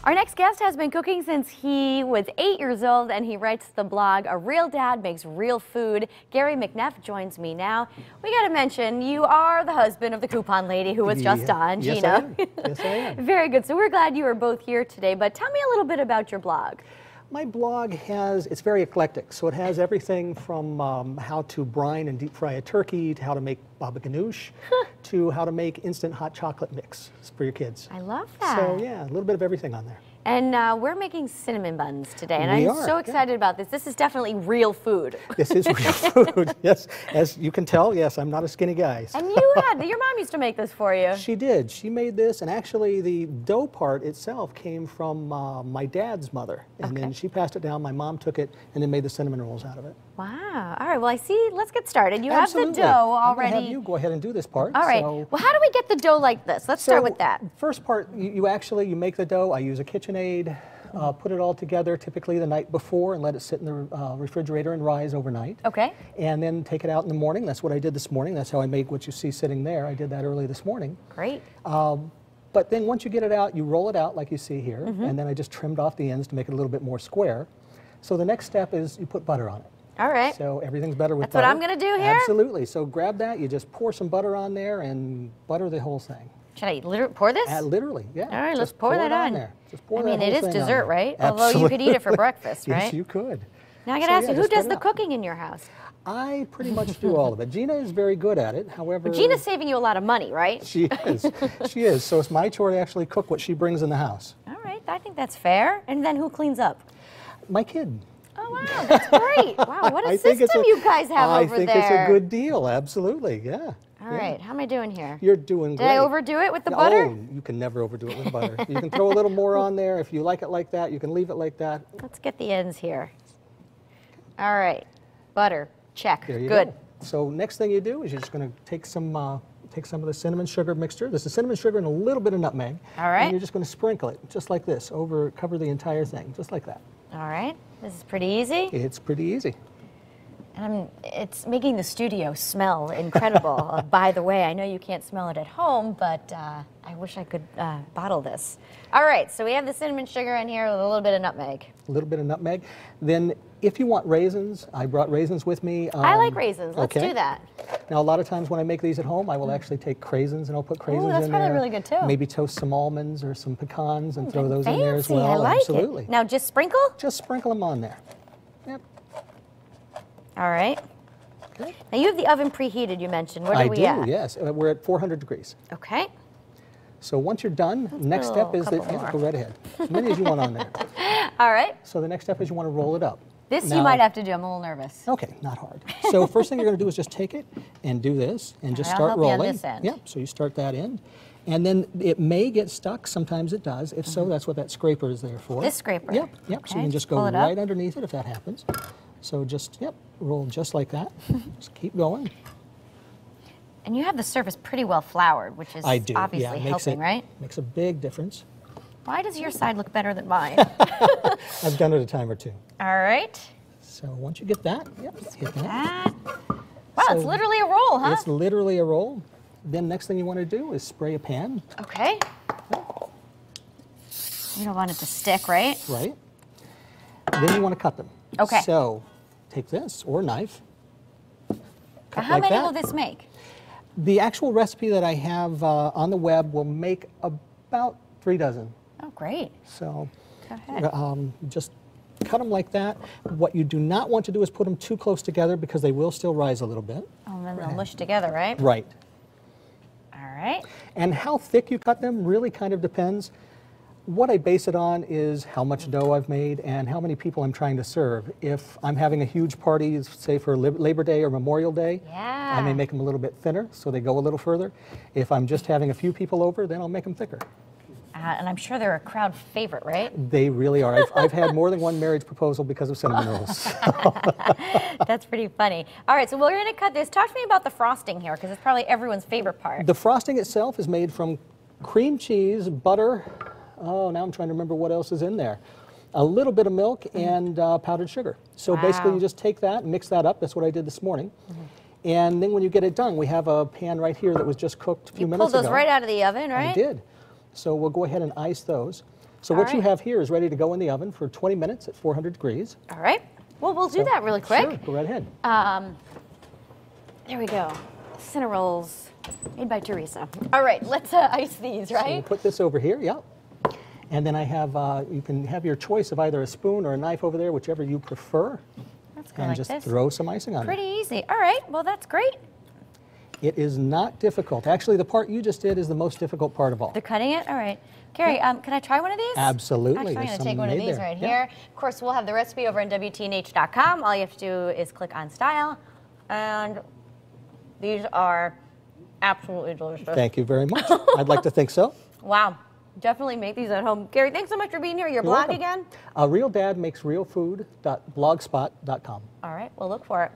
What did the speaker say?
Our next guest has been cooking since he was 8 years old, and he writes the blog, A Real Dad Makes Real Food. Gary McNeff joins me now. We got to mention, you are the husband of the coupon lady who was just on, yes, Gina. I am. Yes, I am. Very good. So we're glad you are both here today, but tell me a little bit about your blog. My blog it's very eclectic, so it has everything from how to brine and deep fry a turkey, to how to make baba ganoush, to how to make instant hot chocolate mix for your kids. I love that. So yeah, a little bit of everything on there. And we're making cinnamon buns today, and We I'm are, so excited about this. This is definitely real food. This is real food, yes. As you can tell, yes, I'm not a skinny guy. So. And your mom used to make this for you. She did. She made this, and actually the dough part itself came from my dad's mother. And then she passed it down, my mom took it, and then made the cinnamon rolls out of it. Wow. All right, well, I see. Let's get started. You Absolutely. have the dough already. I'm gonna have you go ahead and do this part. All right. So, well, how do we get the dough like this? Let's start with that. First part, you make the dough. I use a KitchenAid. Put it all together typically the night before and let it sit in the refrigerator and rise overnight. Okay. And then take it out in the morning. That's what I did this morning. That's how I made what you see sitting there. I did that early this morning. Great. But then once you get it out, you roll it out like you see here. And then I just trimmed off the ends to make it a little bit more square. So the next step is you put butter on it. All right. So everything's better with That's butter. what I'm going to do here? Absolutely. So grab that. You just pour some butter on there and butter the whole thing. Should I literally pour this? Literally, yeah. All right, let's Just pour that on. There. Just pour I mean, it is dessert, right? Absolutely. Although you could eat it for breakfast, right? Yes, you could. Now I got to ask you, who does the cooking in your house? I pretty much do all of it. Gina is very good at it. However, Gina's saving you a lot of money, right? She is. She is. So it's my chore to actually cook what she brings in the house. All right, I think that's fair. And then who cleans up? My kid. Oh, wow, that's great. Wow, what a system you guys have over there. I think it's a good deal, absolutely, yeah. All right, how am I doing here? You're doing great. Did I overdo it with the butter? Oh, you can never overdo it with butter. You can throw a little more on there. If you like it like that, you can leave it like that. Let's get the ends here. All right, butter, check, There you good. go. So next thing you do is you're just going to take some of the cinnamon sugar mixture. This is cinnamon sugar and a little bit of nutmeg. All right. And you're just going to sprinkle it, just like this, cover the entire thing, just like that. All right, this is pretty easy. It's pretty easy. And it's making the studio smell incredible. By the way, I know you can't smell it at home, but I wish I could bottle this. All right, so we have the cinnamon sugar in here with a little bit of nutmeg. A little bit of nutmeg. Then if you want raisins, I brought raisins with me. I like raisins. Let's do that. Now, a lot of times when I make these at home, I will actually take craisins and I'll put craisins in there. That's probably really good too. Maybe toast some almonds or some pecans and throw those in there as well. I like Absolutely. it. Now, just sprinkle? Just sprinkle them on there. Yep. All right. Okay. Now, you have the oven preheated, you mentioned. What are we at? I do, yes. We're at 400 degrees. Okay. So once you're done, next step is that, go right ahead. As many as you want on there. All right. So the next step is you want to roll it up. This you might have to do. I'm a little nervous. Okay, not hard. So first thing you're going to do is just take it and do this and just start rolling. I'll help you on this end. Yep, so you start that end. And then it may get stuck. Sometimes it does. If so, that's what that scraper is there for. This scraper? Yep, yep. Okay. So you can just go right underneath it if that happens. So just, roll just like that. Just keep going. And you have the surface pretty well floured, which is obviously helping, right? Makes a big difference. Why does your side look better than mine? I've done it a time or two. All right. So once you get that, hit that. Wow, so it's literally a roll, huh? It's literally a roll. Then next thing you want to do is spray a pan. Okay. You don't want it to stick, right? Right. Then you want to cut them. Okay. So take this or knife. Now, how many will this make? The actual recipe that I have on the web will make about 3 dozen. Oh, great. So go ahead. Just cut them like that. What you do not want to do is put them too close together because they will still rise a little bit. Oh, and then they'll mush together, right? Right. All right. And how thick you cut them really kind of depends. What I base it on is how much dough I've made and how many people I'm trying to serve. If I'm having a huge party, say for Labor Day or Memorial Day, I may make them a little bit thinner so they go a little further. If I'm just having a few people over, then I'll make them thicker. And I'm sure they're a crowd favorite, right? They really are. I've had more than one marriage proposal because of cinnamon rolls. That's pretty funny. All right, so we're going to cut this. Talk to me about the frosting here because it's probably everyone's favorite part. The frosting itself is made from cream cheese, butter. Oh, now I'm trying to remember what else is in there. A little bit of milk and powdered sugar. So basically you just take that and mix that up. That's what I did this morning. And then when you get it done, we have a pan right here that was just cooked a few minutes ago. You pulled those right out of the oven, right? I did. So we'll go ahead and ice those. So what you have here is ready to go in the oven for 20 minutes at 400 degrees. All right. Well, we'll do that really quick. Sure, go right ahead. There we go. Cinnarolls made by Teresa. All right, let's ice these, So right? we'll put this over here, yeah. And then I have, you can have your choice of either a spoon or a knife over there, whichever you prefer. Let's go And like just this. throw some icing on it. Pretty easy. All right, well, that's great. It is not difficult. Actually, the part you just did is the most difficult part of all. The cutting it? All right. Gary, can I try one of these? Absolutely. Actually, I'm There's going to take some one of made these there. right Yeah. here. Of course, we'll have the recipe over on WTNH.com. All you have to do is click on Style. And these are absolutely delicious. Thank you very much. I'd like to think so. Wow. Definitely make these at home. Gary, thanks so much for being here. Your You're blog welcome. again? Real Dad Makes Real Food.blogspot.com. All right, we'll look for it.